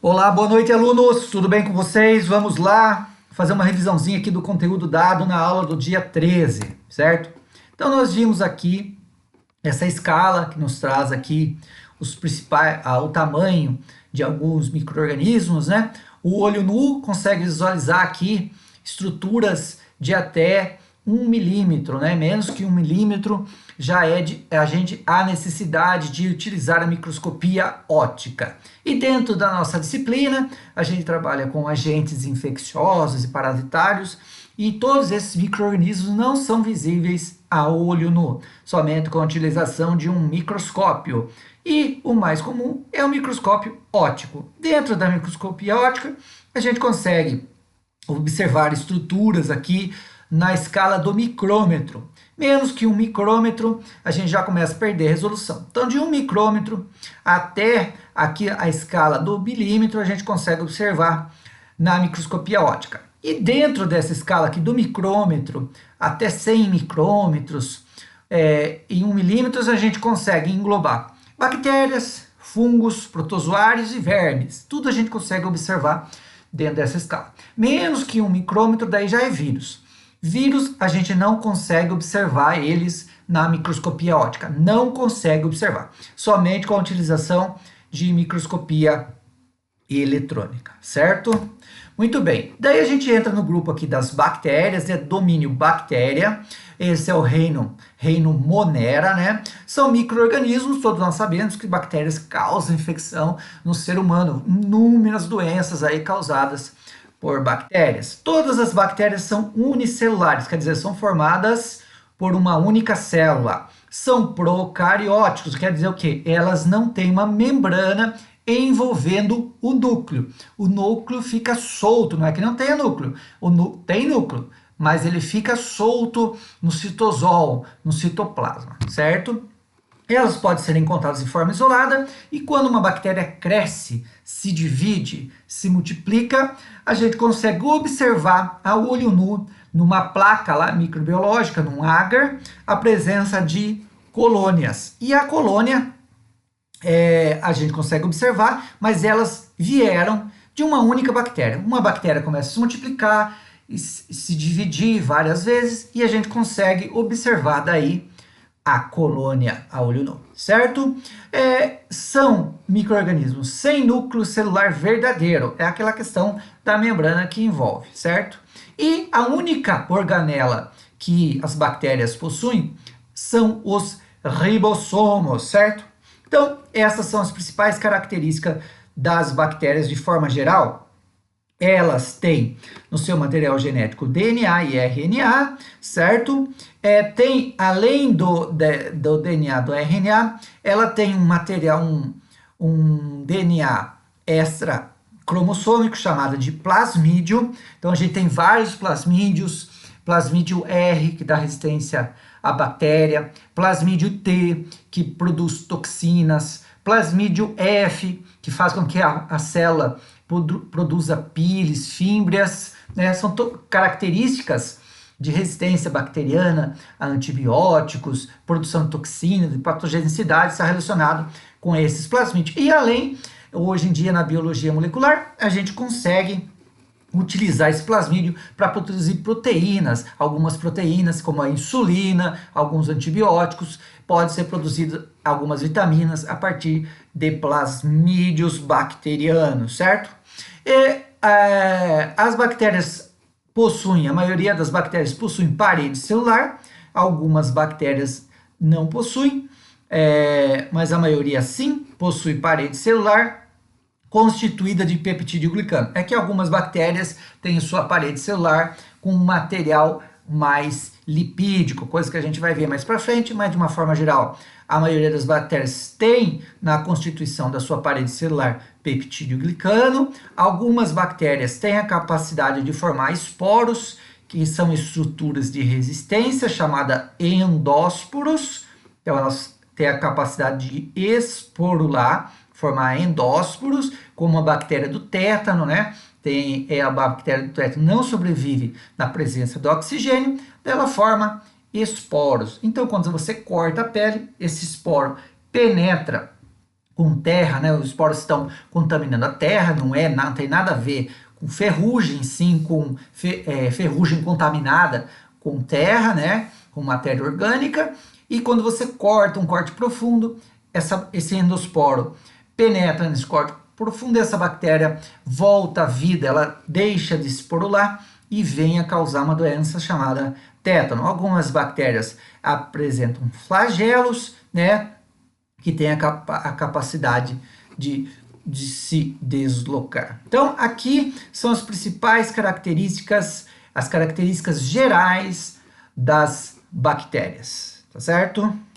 Olá, boa noite, alunos. Tudo bem com vocês? Vamos lá fazer uma revisãozinha aqui do conteúdo dado na aula do dia 13, certo? Então, nós vimos aqui essa escala que nos traz aqui os principais, o tamanho de alguns micro-organismos, né? O olho nu consegue visualizar aqui estruturas de até 1 milímetro, né? Menos que 1 milímetro já há necessidade de utilizar a microscopia óptica. E dentro da nossa disciplina, a gente trabalha com agentes infecciosos e parasitários, e todos esses micro-organismos não são visíveis a olho nu, somente com a utilização de um microscópio. E o mais comum é o microscópio óptico. Dentro da microscopia óptica, a gente consegue observar estruturas aqui na escala do micrômetro. Menos que 1 micrômetro, a gente já começa a perder resolução. Então, de 1 micrômetro até aqui a escala do milímetro, a gente consegue observar na microscopia óptica. E dentro dessa escala aqui do micrômetro até 100 micrômetros, em 1 milímetro, a gente consegue englobar bactérias, fungos, protozoários e vermes. Tudo a gente consegue observar dentro dessa escala. Menos que 1 micrômetro, daí já é vírus. Vírus, a gente não consegue observar eles na microscopia óptica, não consegue observar, somente com a utilização de microscopia eletrônica, certo? Muito bem, daí a gente entra no grupo aqui das bactérias, domínio bactéria, esse é o reino Monera, né? São micro-organismos, todos nós sabemos que bactérias causam infecção no ser humano, inúmeras doenças aí causadas por bactérias. Todas as bactérias são unicelulares, quer dizer, são formadas por uma única célula. São procarióticos, quer dizer o quê? Elas não têm uma membrana envolvendo o núcleo. O núcleo fica solto, não é que não tenha núcleo, tem núcleo, mas ele fica solto no citosol, no citoplasma, certo? Elas podem ser encontradas de forma isolada, e quando uma bactéria cresce, se divide, se multiplica, a gente consegue observar a olho nu, numa placa lá microbiológica, num agar, a presença de colônias. E a colônia a gente consegue observar, mas elas vieram de uma única bactéria. Uma bactéria começa a se multiplicar, e se dividir várias vezes, e a gente consegue observar daí a colônia a olho nu, certo? São micro-organismos sem núcleo celular verdadeiro, é aquela questão da membrana que envolve, certo? E a única organela que as bactérias possuem são os ribossomos, certo? Então, essas são as principais características das bactérias de forma geral. Elas têm no seu material genético DNA e RNA, certo? Tem, além do DNA, do RNA, ela tem um material, um DNA extra cromossômico chamado de plasmídio. Então a gente tem vários plasmídios, plasmídio R, que dá resistência à bactéria, plasmídio T, que produz toxinas, plasmídio F, que faz com que a célula produza piles, fímbrias, né? São características de resistência bacteriana a antibióticos, produção de toxinas, de patogenicidade, está relacionado com esses plasmídios. E além, hoje em dia na biologia molecular, a gente consegue utilizar esse plasmídio para produzir proteínas, algumas proteínas como a insulina, alguns antibióticos, pode ser produzido algumas vitaminas a partir de plasmídios bacterianos, certo? As bactérias possuem, a maioria das bactérias possuem parede celular, algumas bactérias não possuem, mas a maioria sim possui parede celular, constituída de peptídeo glicano. É que algumas bactérias têm sua parede celular com material mais lipídico, coisa que a gente vai ver mais para frente, mas de uma forma geral, a maioria das bactérias tem na constituição da sua parede celular peptídeo glicano. Algumas bactérias têm a capacidade de formar esporos, que são estruturas de resistência, chamada endósporos. Então elas têm a capacidade de esporular, formar endósporos, como a bactéria do tétano, né? A bactéria do tétano não sobrevive na presença do oxigênio, ela forma esporos. Então, quando você corta a pele, esse esporo penetra com terra, né? Os esporos estão contaminando a terra, não tem nada a ver com ferrugem, sim, com ferrugem contaminada com terra, né? Com matéria orgânica. E quando você corta um corte profundo, esse endosporo penetra nesse corte profundo e essa bactéria volta à vida, ela deixa de esporular e vem a causar uma doença chamada tétano. Algumas bactérias apresentam flagelos, né? Que tem a capacidade de se deslocar. Então, aqui são as principais características, as características gerais das bactérias, tá certo?